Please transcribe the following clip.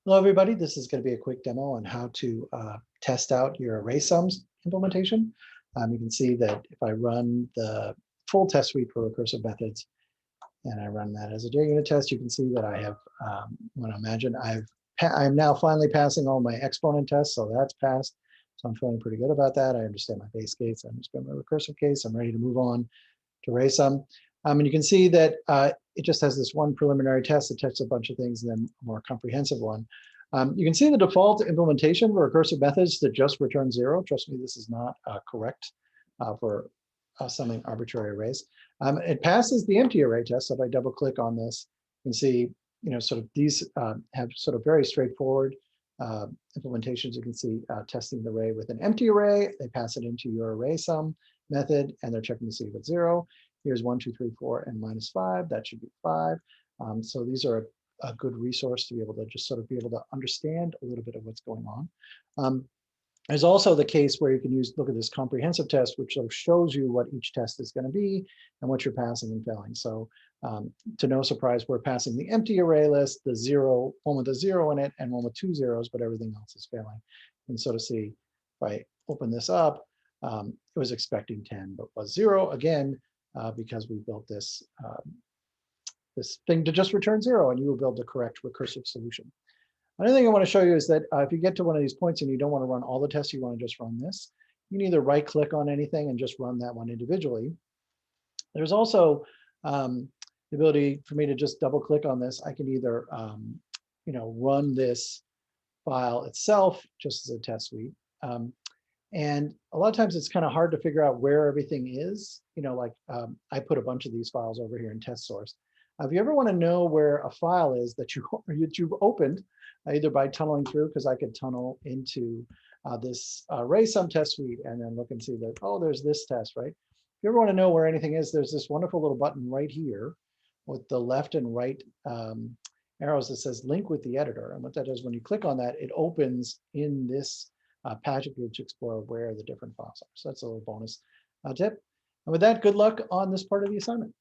Hello, everybody. This is going to be a quick demo on how to test out your array sums implementation. You can see that if I run the full test suite for recursive methods and I run that as a JUnit test, you can see that I have, want to imagine, I'm now finally passing all my exponent tests, so that's passed. So I'm feeling pretty good about that. I understand my base case, I understand my recursive case. I'm ready to move on to array sum. And you can see that it just has this one preliminary test that tests a bunch of things and then a more comprehensive one. You can see the default implementation for recursive methods that just return 0. Trust me, this is not correct for summing arbitrary arrays. It passes the empty array test. So if I double click on this, you can see, sort of these have sort of very straightforward implementations. You can see testing the array with an empty array. They pass it into your array sum method, and they're checking to see if it's 0. Here's 1, 2, 3, 4, and -5. That should be 5. So these are a good resource to be able to just sort of be able to understand a little bit of what's going on. There's also the case where you can look at this comprehensive test, which sort of shows you what each test is going to be and what you're passing and failing. So to no surprise, we're passing the empty array list, the one with a 0 in it, and one with 2 zeros, but everything else is failing. And so to see, if I open this up, it was expecting 10, but was 0 again, because we built this thing to just return 0, and you will build the correct recursive solution. Another thing I want to show you is that if you get to one of these points and you don't want to run all the tests, you want to just run this, you can either right click on anything and just run that one individually. There's also the ability for me to just double click on this. I can either run this file itself just as a test suite. And a lot of times it's kind of hard to figure out where everything is. I put a bunch of these files over here in test source. If you ever want to know where a file is that you've opened, either by tunneling through, because I could tunnel into this array sum test suite and then look and see that, oh, there's this test, right? If you ever want to know where anything is, there's this wonderful little button right here with the left and right arrows that says link with the editor. And what that does, when you click on that, it opens in this package explorer where the different files are. So that's a little bonus tip. And with that, good luck on this part of the assignment.